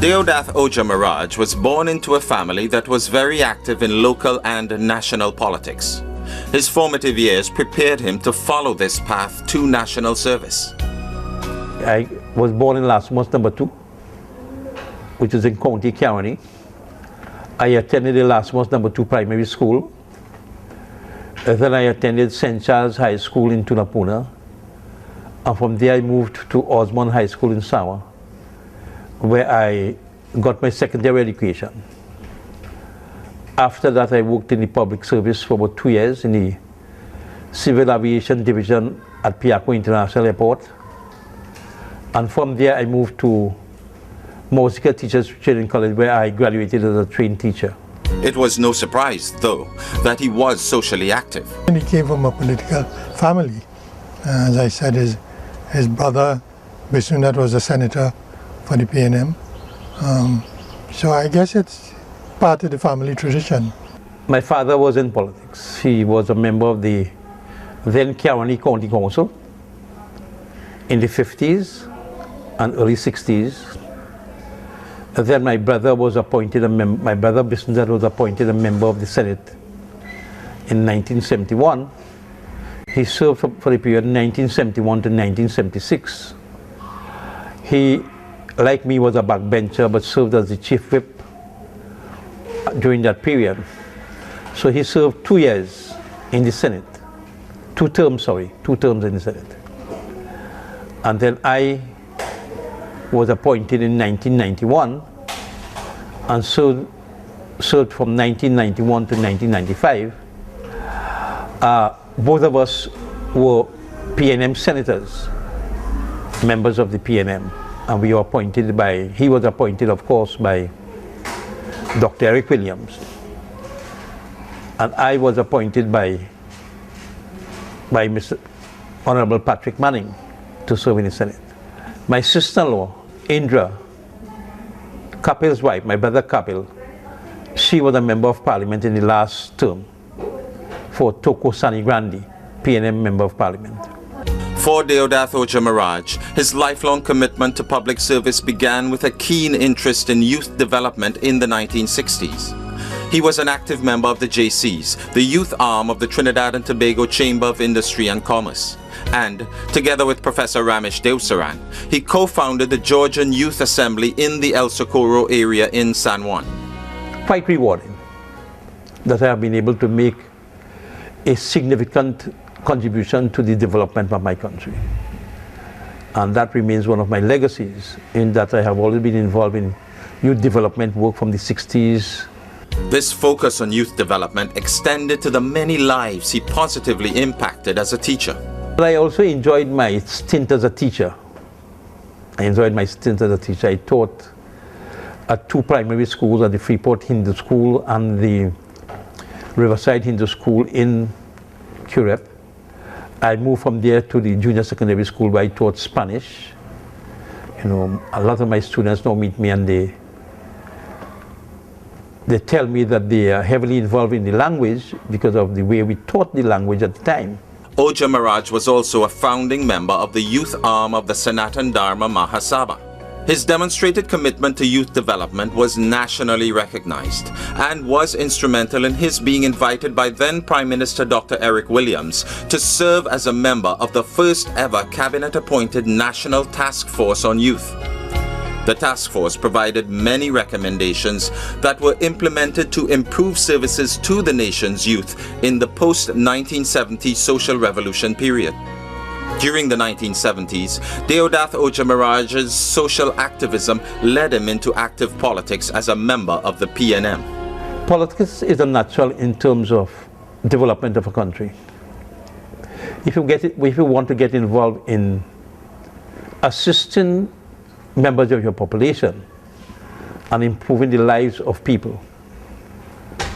Deodath Ojah Maharaj was born into a family that was very active in local and national politics. His formative years prepared him to follow this path to national service. I was born in Lasmos number 2, which is in County County. I attended the Lasmos number 2 primary school. Then I attended St. Charles High School in Tunapuna. And from there I moved to Osmond High School in Sawa, where I got my secondary education. After that, I worked in the public service for about 2 years in the Civil Aviation Division at Piaco International Airport. And from there, I moved to Musical Teachers Training College, where I graduated as a trained teacher. It was no surprise, though, that he was socially active. And he came from a political family. As I said, his brother, Vishnunath, was a senator for the PNM. So I guess it's part of the family tradition. My father was in politics. He was a member of the then County Council in the 50s and early 60s. And then my brother was appointed my brother Vishnunath was appointed a member of the Senate in 1971. He served for the period 1971 to 1976. He, like me, was a backbencher, but served as the chief whip during that period. So he served 2 years in the Senate, 2 terms in the Senate. And then I was appointed in 1991 and served from 1991 to 1995. Both of us were PNM senators, members of the PNM. And we were appointed he was appointed, of course, by Dr. Eric Williams. And I was appointed by Mr. Honorable Patrick Manning to serve in the Senate. My sister-in-law, Indra, Kapil's wife, my brother Kapil, she was a member of Parliament in the last term for Toko Sani Grandi, PNM Member of Parliament. For Deodath Ojah Maharaj, his lifelong commitment to public service began with a keen interest in youth development in the 1960s. He was an active member of the JCs, the youth arm of the Trinidad and Tobago Chamber of Industry and Commerce. And, together with Professor Ramesh Devsaran, he co-founded the Georgian Youth Assembly in the El Socorro area in San Juan. Quite rewarding that I have been able to make a significant contribution to the development of my country. And that remains one of my legacies, in that I have always been involved in youth development work from the 60s. This focus on youth development extended to the many lives he positively impacted as a teacher. But I also enjoyed my stint as a teacher. I taught at 2 primary schools, at the Freeport Hindu School and the Riverside Hindu School in Curep. I moved from there to the junior secondary school where I taught Spanish. You know, a lot of my students now meet me and they tell me that they are heavily involved in the language because of the way we taught the language at the time. Ojah Maharaj was also a founding member of the youth arm of the Sanatan Dharma Mahasabha. His demonstrated commitment to youth development was nationally recognized and was instrumental in his being invited by then Prime Minister Dr. Eric Williams to serve as a member of the first ever cabinet-appointed National Task Force on Youth. The task force provided many recommendations that were implemented to improve services to the nation's youth in the post-1970 social revolution period. During the 1970s, Deodath Ojah Maharaj's social activism led him into active politics as a member of the PNM. Politics is a natural in terms of development of a country. If you want to get involved in assisting members of your population and improving the lives of people,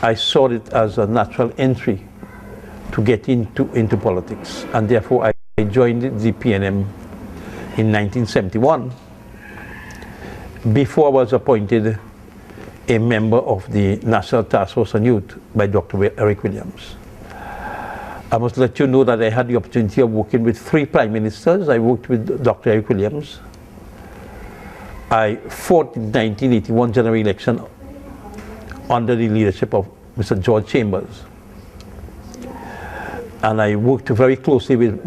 I saw it as a natural entry to get into politics, and therefore I joined the PNM in 1971 before I was appointed a member of the National Task Force on Youth by Dr. Eric Williams. I must let you know that I had the opportunity of working with 3 prime ministers. I worked with Dr. Eric Williams, I fought the 1981 general election under the leadership of Mr. George Chambers. And I worked very closely with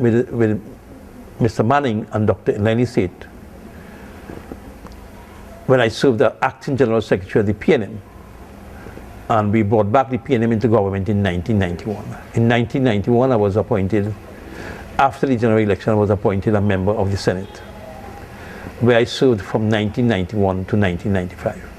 Mr. Manning and Dr. Lenny Sate when I served as acting general secretary of the PNM. And we brought back the PNM into government in 1991. In 1991, I was appointed, after the general election, I was appointed a member of the Senate, where I served from 1991 to 1995.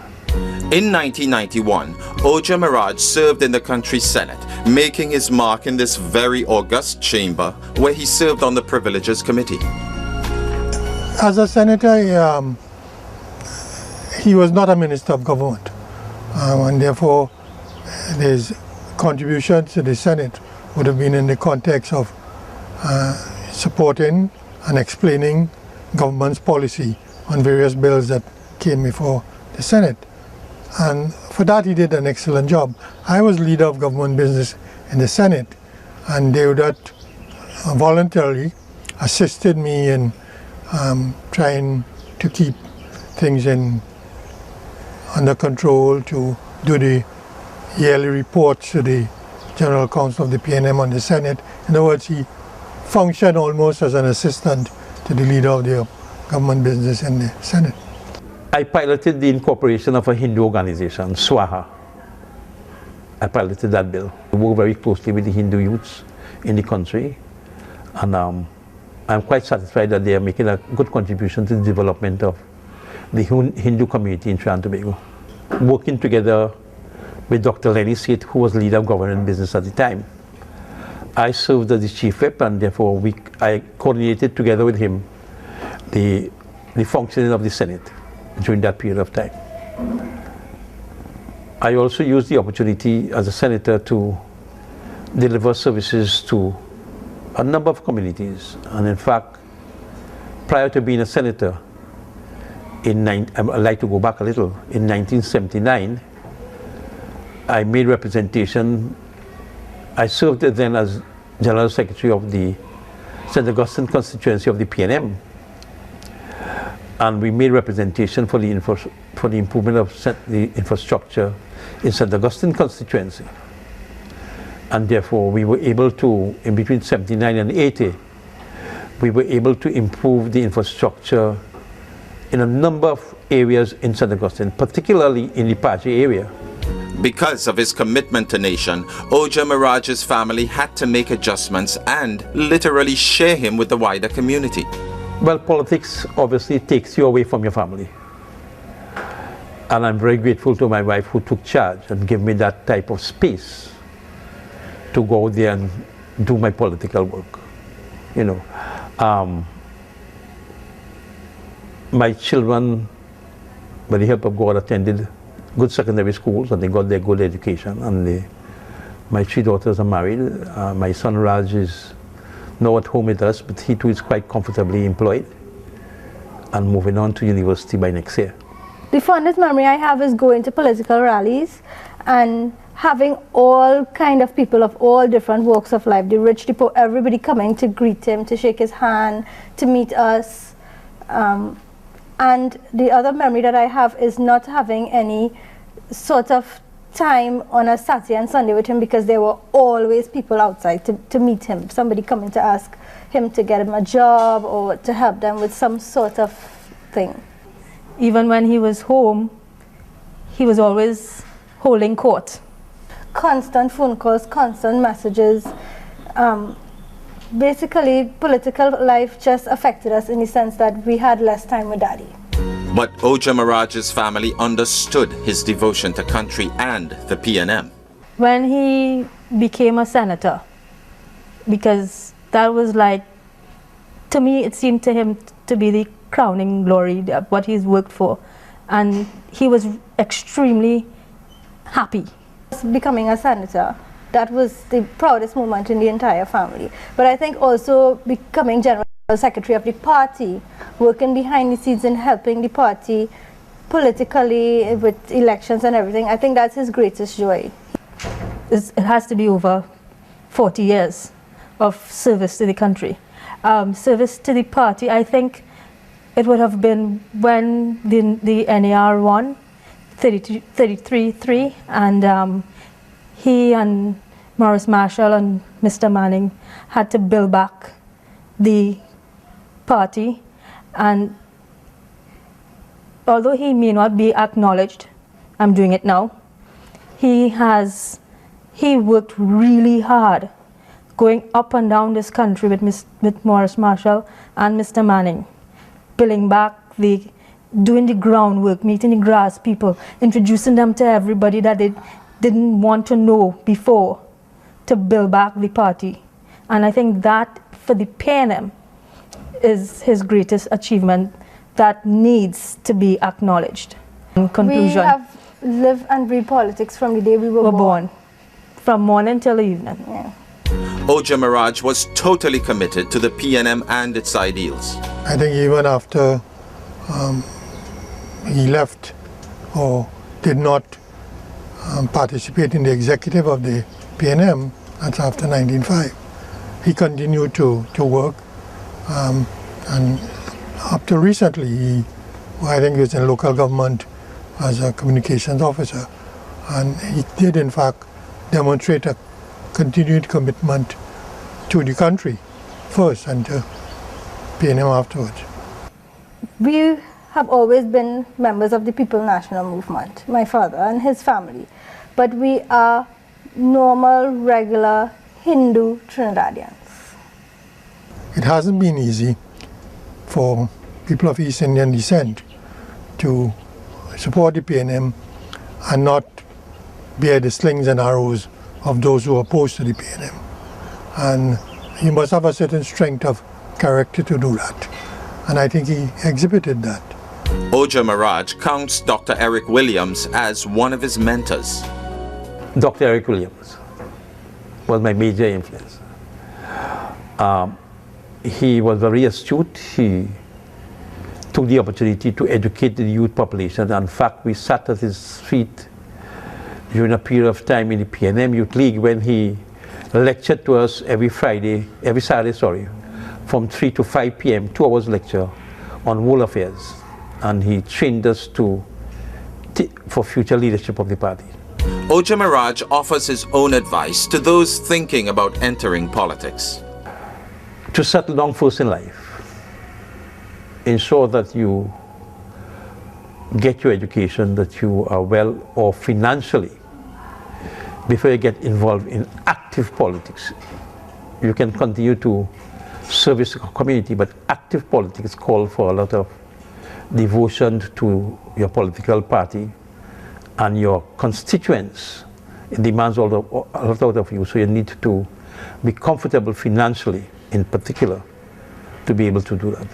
In 1991, Ojah Maharaj served in the country's Senate, making his mark in this very august chamber where he served on the Privileges Committee. As a senator, he was not a minister of government, and therefore his contribution to the Senate would have been in the context of supporting and explaining government's policy on various bills that came before the Senate. And for that he did an excellent job. I was leader of government business in the Senate, and Deodath voluntarily assisted me in trying to keep things under control, to do the yearly reports to the General Council of the PNM and the Senate. In other words, he functioned almost as an assistant to the leader of the government business in the Senate. I piloted the incorporation of a Hindu organization, Swaha. I piloted that bill. I worked very closely with the Hindu youths in the country, and I'm quite satisfied that they are making a good contribution to the development of the Hindu community in Trinidad and Tobago. Working together with Dr. Lenny Sate, who was leader of government business at the time, I served as the chief whip, and therefore I coordinated together with him the functioning of the Senate during that period of time. I also used the opportunity as a senator to deliver services to a number of communities. And in fact, prior to being a senator, I'd like to go back a little. In 1979, I made representation. I served then as General Secretary of the St. Augustine constituency of the PNM. And we made representation for the improvement of the infrastructure in St. Augustine constituency. And therefore, we were able to, in between 79 and 80, we were able to improve the infrastructure in a number of areas in St. Augustine, particularly in the Pache area. Because of his commitment to nation, Ojah Maharaj's family had to make adjustments and literally share him with the wider community. Well, politics obviously takes you away from your family. And I'm very grateful to my wife who took charge and gave me that type of space to go there and do my political work. You know, my children, by the help of God, attended good secondary schools and they got their good education. And my 3 daughters are married. My son Raj is now at home with us, but he too is quite comfortably employed and moving on to university by next year. The fondest memory I have is going to political rallies and having all kind of people of all different walks of life, the rich, the poor, everybody coming to greet him, to shake his hand, to meet us. And the other memory that I have is not having any sort of time on a Saturday and Sunday with him, because there were always people outside to meet him, somebody coming to ask him to get him a job or to help them with some sort of thing. Even when he was home, he was always holding court. Constant phone calls, constant messages. Basically, political life just affected us in the sense that we had less time with Daddy. But Ojah Maharaj's family understood his devotion to country and the PNM. When he became a senator, because that was like, to me, it seemed to him to be the crowning glory of what he's worked for. And he was extremely happy. Becoming a senator, that was the proudest moment in the entire family. But I think also becoming General Secretary of the party, working behind the scenes and helping the party politically with elections and everything, I think that's his greatest joy. It has to be over 40 years of service to the country. Service to the party, I think it would have been when the NAR won 33-3, and he and Maurice Marshall and Mr. Manning had to build back the party. And although he may not be acknowledged, I'm doing it now, he worked really hard going up and down this country with Maurice Marshall and Mr. Manning, building back doing the groundwork, meeting the grass people, introducing them to everybody that they didn't want to know before, to build back the party. And I think that for the PNM is his greatest achievement that needs to be acknowledged. In conclusion, we have lived and breathed politics from the day we were born. From morning till evening. Yeah. Ojah Maharaj was totally committed to the PNM and its ideals. I think even after he left or did not participate in the executive of the PNM, that's after 1905, he continued to work, and up to recently, I think he was in local government as a communications officer, and he did in fact demonstrate a continued commitment to the country first and to PNM afterwards. We have always been members of the People National Movement, my father and his family, but we are normal, regular Hindu Trinidadians. It hasn't been easy for people of East Indian descent to support the PNM and not bear the slings and arrows of those who are opposed to the PNM. And he must have a certain strength of character to do that. And I think he exhibited that. Ojah Maharaj counts Dr. Eric Williams as one of his mentors. Dr. Eric Williams was my major influence. He was very astute. He took the opportunity to educate the youth population. In fact, we sat at his feet during a period of time in the PNM Youth League when he lectured to us every Saturday, from 3 to 5 p.m., 2 hours lecture on world affairs. And he trained us for future leadership of the party. Ojah Maharaj offers his own advice to those thinking about entering politics. To settle down first in life. Ensure that you get your education, that you are well off financially before you get involved in active politics. You can continue to service the community, but active politics call for a lot of devotion to your political party and your constituents. It demands a lot out of you, so you need to be comfortable financially in particular to be able to do that.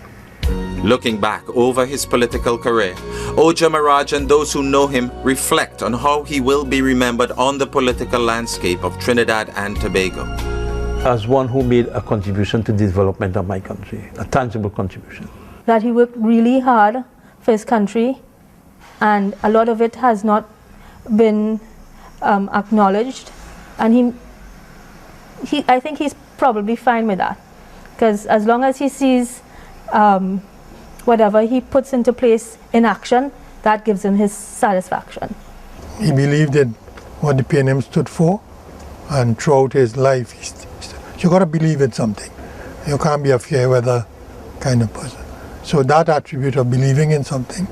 Looking back over his political career, Ojah Maharaj and those who know him reflect on how he will be remembered on the political landscape of Trinidad and Tobago. As one who made a contribution to the development of my country, a tangible contribution. That he worked really hard for his country, and a lot of it has not been acknowledged, and I think he's probably fine with that, because as long as he sees whatever he puts into place in action, that gives him his satisfaction. He believed in what the PNM stood for, and throughout his life, you got to believe in something. You can't be a fair weather kind of person. So that attribute of believing in something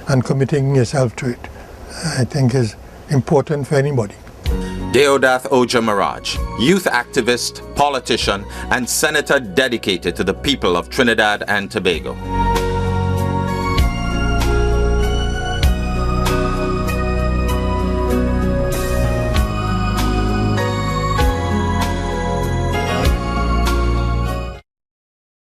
and committing yourself to it, I think is important for anybody. Deodath Ojah Maharaj, youth activist, politician, and senator dedicated to the people of Trinidad and Tobago.